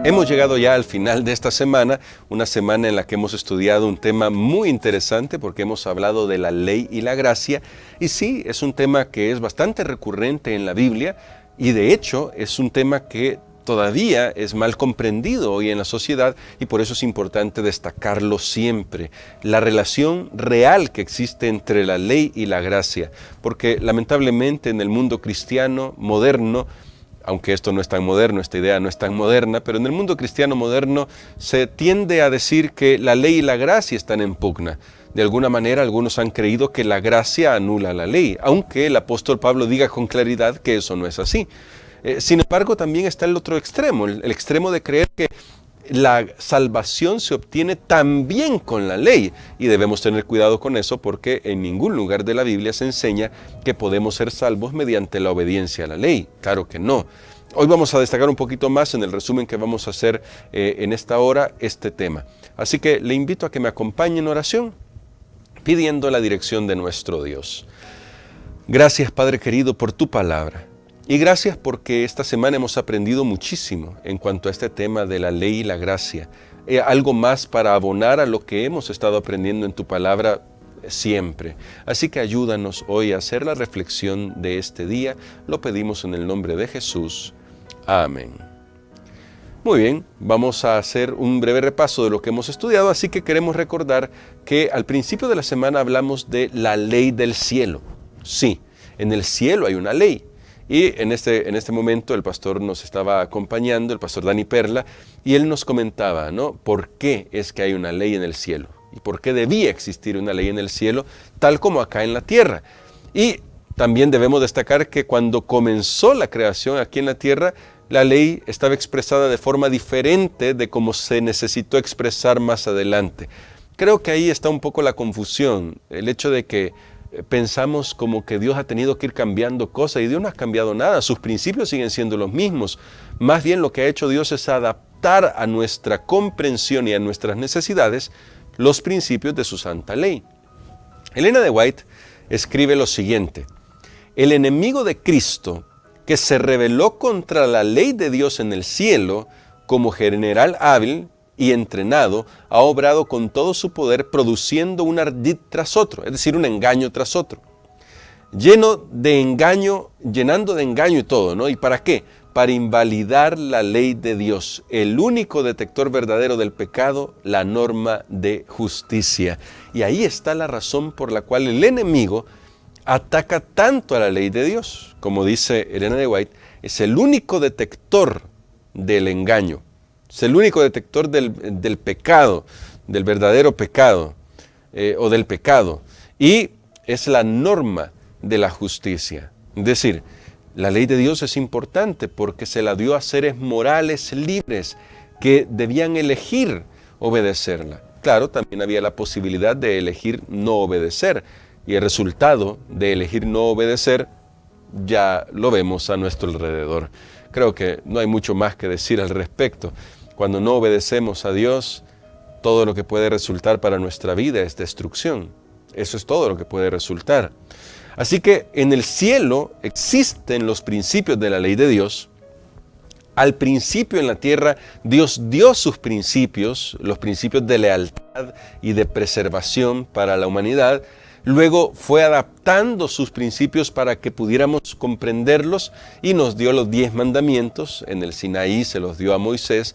Hemos llegado ya al final de esta semana, una semana en la que hemos estudiado un tema muy interesante porque hemos hablado de la ley y la gracia. Y sí, es un tema que es bastante recurrente en la Biblia y de hecho es un tema que todavía es mal comprendido hoy en la sociedad y por eso es importante destacarlo siempre. La relación real que existe entre la ley y la gracia, porque lamentablemente en el mundo cristiano moderno, aunque esto no es tan moderno, esta idea no es tan moderna, pero en el mundo cristiano moderno se tiende a decir que la ley y la gracia están en pugna. De alguna manera algunos han creído que la gracia anula la ley, aunque el apóstol Pablo diga con claridad que eso no es así. Sin embargo, también está el otro extremo, el extremo de creer que la salvación se obtiene también con la ley y debemos tener cuidado con eso porque en ningún lugar de la Biblia se enseña que podemos ser salvos mediante la obediencia a la ley. Claro que no. Hoy vamos a destacar un poquito más en el resumen que vamos a hacer en esta hora este tema. Así que le invito a que me acompañe en oración pidiendo la dirección de nuestro Dios. Gracias, Padre querido, por tu palabra. Y gracias porque esta semana hemos aprendido muchísimo en cuanto a este tema de la ley y la gracia. Algo más para abonar a lo que hemos estado aprendiendo en tu palabra siempre. Así que ayúdanos hoy a hacer la reflexión de este día. Lo pedimos en el nombre de Jesús. Amén. Muy bien, vamos a hacer un breve repaso de lo que hemos estudiado, así que queremos recordar que al principio de la semana hablamos de la ley del cielo. Sí, en el cielo hay una ley. Y en este momento el pastor nos estaba acompañando, el pastor Dani Perla, y él nos comentaba, ¿no?, por qué es que hay una ley en el cielo y por qué debía existir una ley en el cielo, tal como acá en la tierra. Y también debemos destacar que cuando comenzó la creación aquí en la tierra, la ley estaba expresada de forma diferente de cómo se necesitó expresar más adelante. Creo que ahí está un poco la confusión, el hecho de que pensamos como que Dios ha tenido que ir cambiando cosas y Dios no ha cambiado nada, sus principios siguen siendo los mismos. Más bien lo que ha hecho Dios es adaptar a nuestra comprensión y a nuestras necesidades los principios de su santa ley. Elena de White escribe lo siguiente: el enemigo de Cristo, que se rebeló contra la ley de Dios en el cielo, como general hábil y entrenado, ha obrado con todo su poder produciendo un ardid tras otro, es decir, un engaño tras otro, llenando de engaño y todo, ¿no? ¿Y para qué? Para invalidar la ley de Dios, el único detector verdadero del pecado, la norma de justicia. Y ahí está la razón por la cual el enemigo ataca tanto a la ley de Dios. Como dice Elena de White, es el único detector del engaño. Es el único detector del pecado, del verdadero pecado o del pecado. Y es la norma de la justicia. Es decir, la ley de Dios es importante porque se la dio a seres morales libres que debían elegir obedecerla. Claro, también había la posibilidad de elegir no obedecer. Y el resultado de elegir no obedecer ya lo vemos a nuestro alrededor. Creo que no hay mucho más que decir al respecto. Cuando no obedecemos a Dios, todo lo que puede resultar para nuestra vida es destrucción. Eso es todo lo que puede resultar. Así que en el cielo existen los principios de la ley de Dios. Al principio en la tierra, Dios dio sus principios, los principios de lealtad y de preservación para la humanidad. Luego fue adaptando sus principios para que pudiéramos comprenderlos y nos dio los 10 mandamientos. En el Sinaí se los dio a Moisés,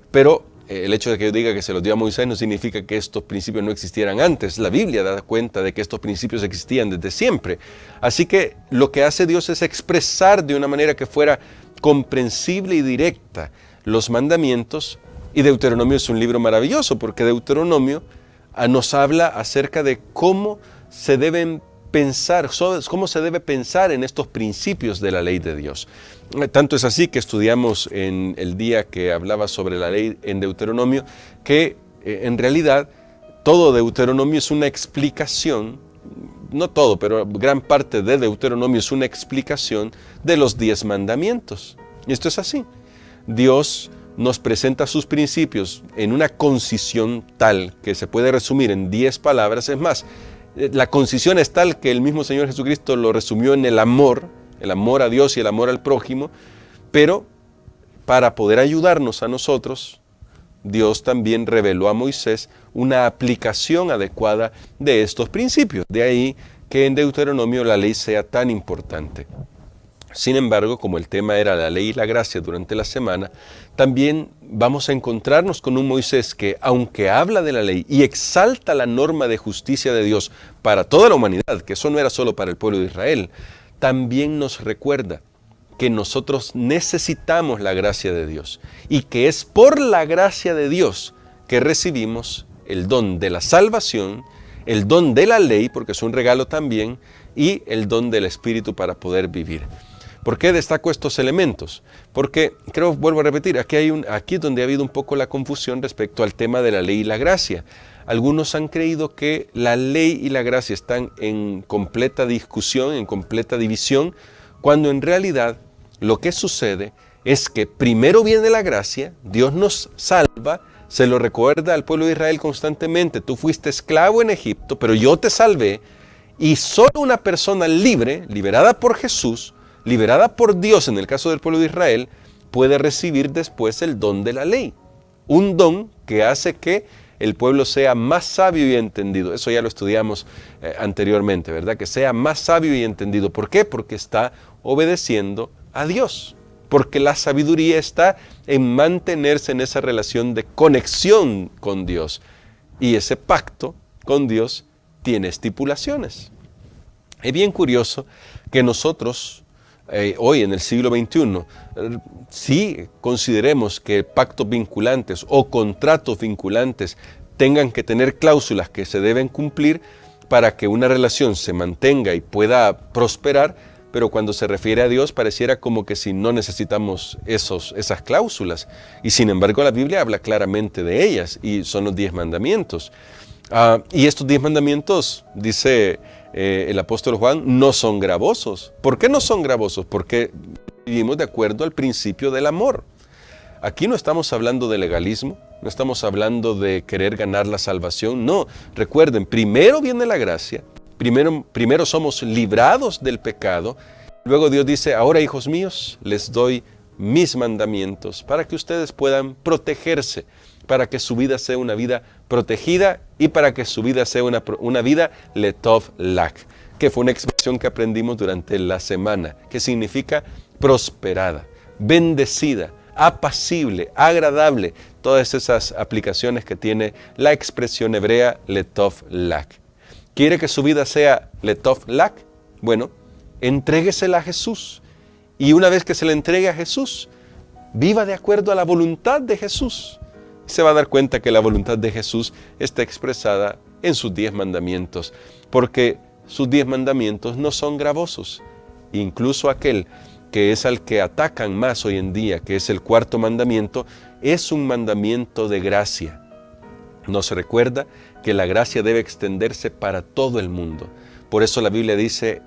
pero el hecho de que yo diga que se los dio a Moisés no significa que estos principios no existieran antes. La Biblia da cuenta de que estos principios existían desde siempre. Así que lo que hace Dios es expresar de una manera que fuera comprensible y directa los mandamientos. Y Deuteronomio es un libro maravilloso porque Deuteronomio nos habla acerca de cómo se deben pensar, cómo se debe pensar en estos principios de la ley de Dios. Tanto es así que estudiamos en el día que hablaba sobre la ley en Deuteronomio, que en realidad todo Deuteronomio es una explicación, no todo, pero gran parte de Deuteronomio es una explicación de los 10 mandamientos. Y esto es así. Dios nos presenta sus principios en una concisión tal que se puede resumir en 10 palabras. Es más, la concisión es tal que el mismo Señor Jesucristo lo resumió en el amor a Dios y el amor al prójimo, pero para poder ayudarnos a nosotros, Dios también reveló a Moisés una aplicación adecuada de estos principios. De ahí que en Deuteronomio la ley sea tan importante. Sin embargo, como el tema era la ley y la gracia durante la semana, también vamos a encontrarnos con un Moisés que, aunque habla de la ley y exalta la norma de justicia de Dios para toda la humanidad, que eso no era solo para el pueblo de Israel, también nos recuerda que nosotros necesitamos la gracia de Dios y que es por la gracia de Dios que recibimos el don de la salvación, el don de la ley, porque es un regalo también, y el don del Espíritu para poder vivir. ¿Por qué destaco estos elementos? Porque, vuelvo a repetir, aquí es donde ha habido un poco la confusión respecto al tema de la ley y la gracia. Algunos han creído que la ley y la gracia están en completa discusión, en completa división, cuando en realidad lo que sucede es que primero viene la gracia, Dios nos salva, se lo recuerda al pueblo de Israel constantemente: tú fuiste esclavo en Egipto, pero yo te salvé, y solo una persona libre, liberada por Jesús, liberada por Dios en el caso del pueblo de Israel, puede recibir después el don de la ley. Un don que hace que el pueblo sea más sabio y entendido. Eso ya lo estudiamos anteriormente, ¿verdad? Que sea más sabio y entendido. ¿Por qué? Porque está obedeciendo a Dios. Porque la sabiduría está en mantenerse en esa relación de conexión con Dios. Y ese pacto con Dios tiene estipulaciones. Es bien curioso que nosotros, hoy en el siglo XXI, sí consideremos que pactos vinculantes o contratos vinculantes tengan que tener cláusulas que se deben cumplir para que una relación se mantenga y pueda prosperar, pero cuando se refiere a Dios pareciera como que si no necesitamos esas cláusulas. Y sin embargo la Biblia habla claramente de ellas y son los 10 mandamientos. Y estos 10 mandamientos, dice el apóstol Juan, no son gravosos. ¿Por qué no son gravosos? Porque vivimos de acuerdo al principio del amor. Aquí no estamos hablando de legalismo, no estamos hablando de querer ganar la salvación, no. Recuerden, primero viene la gracia, primero somos librados del pecado, luego Dios dice: ahora, hijos míos, les doy mis mandamientos para que ustedes puedan protegerse, para que su vida sea una vida protegida y para que su vida sea una vida letov lak, que fue una expresión que aprendimos durante la semana, que significa prosperada, bendecida, apacible, agradable, todas esas aplicaciones que tiene la expresión hebrea letov lak. ¿Quiere que su vida sea letov lak? Bueno, entréguesela a Jesús. Y una vez que se le entregue a Jesús, viva de acuerdo a la voluntad de Jesús. Se va a dar cuenta que la voluntad de Jesús está expresada en sus 10 mandamientos, porque sus 10 mandamientos no son gravosos. Incluso aquel que es al que atacan más hoy en día, que es el 4º mandamiento, es un mandamiento de gracia. Nos recuerda que la gracia debe extenderse para todo el mundo. Por eso la Biblia dice,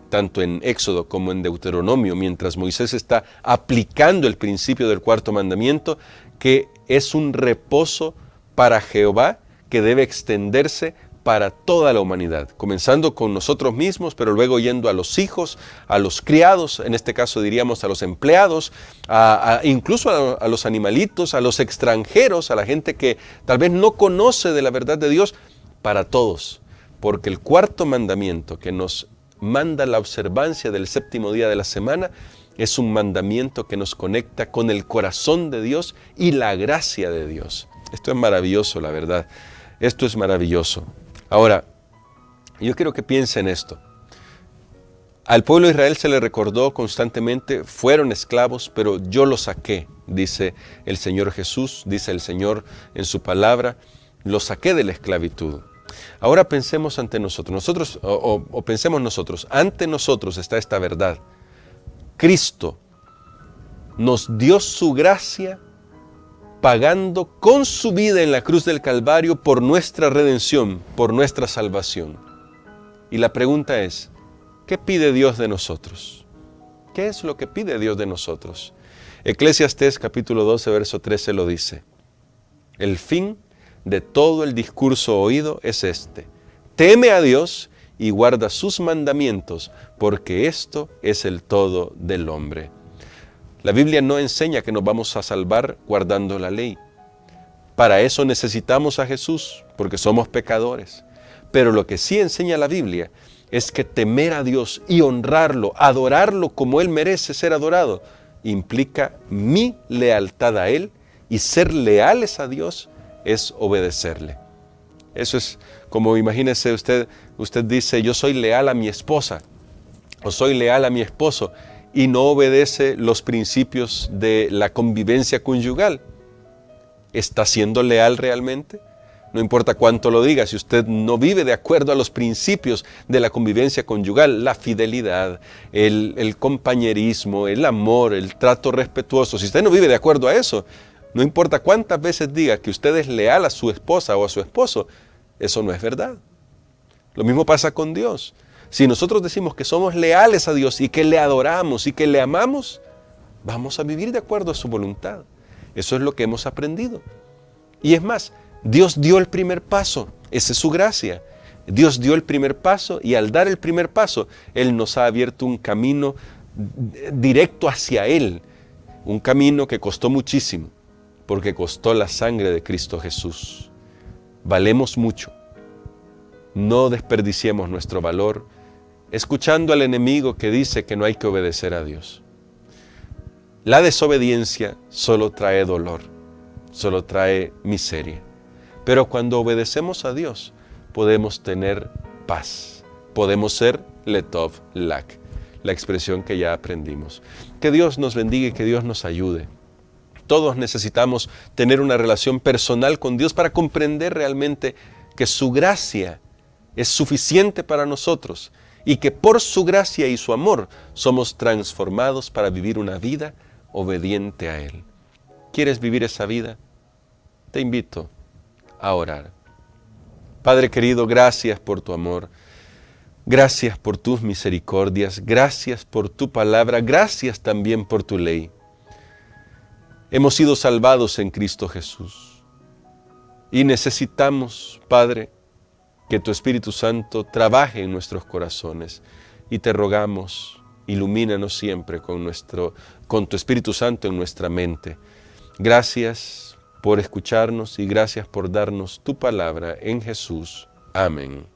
tanto en Éxodo como en Deuteronomio, mientras Moisés está aplicando el principio del 4º mandamiento, que es un reposo para Jehová que debe extenderse para toda la humanidad, comenzando con nosotros mismos, pero luego yendo a los hijos, a los criados, en este caso diríamos a los empleados, incluso a los animalitos, a los extranjeros, a la gente que tal vez no conoce de la verdad de Dios, para todos. Porque el 4º mandamiento que nos manda la observancia del 7º día de la semana es un mandamiento que nos conecta con el corazón de Dios y la gracia de Dios. Esto es maravilloso, la verdad. Esto es maravilloso. Ahora, yo quiero que piensen esto. Al pueblo de Israel se le recordó constantemente: fueron esclavos, pero yo los saqué, dice el Señor Jesús, dice el Señor en su palabra, los saqué de la esclavitud. Ahora pensemos ante nosotros, pensemos nosotros, ante nosotros está esta verdad. Cristo nos dio su gracia pagando con su vida en la cruz del Calvario por nuestra redención, por nuestra salvación. Y la pregunta es, ¿qué pide Dios de nosotros? ¿Qué es lo que pide Dios de nosotros? Eclesiastés capítulo 12, verso 13 lo dice. El fin de todo el discurso oído es este: teme a Dios y guarda sus mandamientos, porque esto es el todo del hombre. La Biblia no enseña que nos vamos a salvar guardando la ley. Para eso necesitamos a Jesús, porque somos pecadores. Pero lo que sí enseña la Biblia es que temer a Dios y honrarlo, adorarlo como Él merece ser adorado, implica mi lealtad a Él, y ser leales a Dios es obedecerle. Eso es como, imagínese usted dice, yo soy leal a mi esposa, o soy leal a mi esposo, y no obedece los principios de la convivencia conyugal. ¿Está siendo leal realmente? No importa cuánto lo diga, si usted no vive de acuerdo a los principios de la convivencia conyugal, la fidelidad, el compañerismo, el amor, el trato respetuoso, si usted no vive de acuerdo a eso, no importa cuántas veces diga que usted es leal a su esposa o a su esposo, eso no es verdad. Lo mismo pasa con Dios. Si nosotros decimos que somos leales a Dios y que le adoramos y que le amamos, vamos a vivir de acuerdo a su voluntad. Eso es lo que hemos aprendido. Y es más, Dios dio el primer paso, esa es su gracia. Dios dio el primer paso y al dar el primer paso, Él nos ha abierto un camino directo hacia Él. Un camino que costó muchísimo, porque costó la sangre de Cristo Jesús. Valemos mucho. No desperdiciemos nuestro valor escuchando al enemigo que dice que no hay que obedecer a Dios. La desobediencia solo trae dolor, solo trae miseria. Pero cuando obedecemos a Dios, podemos tener paz. Podemos ser letov lak, la expresión que ya aprendimos. Que Dios nos bendiga y que Dios nos ayude. Todos necesitamos tener una relación personal con Dios para comprender realmente que su gracia es suficiente para nosotros y que por su gracia y su amor somos transformados para vivir una vida obediente a Él. ¿Quieres vivir esa vida? Te invito a orar. Padre querido, gracias por tu amor, gracias por tus misericordias, gracias por tu palabra, gracias también por tu ley. Hemos sido salvados en Cristo Jesús y necesitamos, Padre, que tu Espíritu Santo trabaje en nuestros corazones y te rogamos, ilumínanos siempre con tu Espíritu Santo en nuestra mente. Gracias por escucharnos y gracias por darnos tu palabra en Jesús. Amén.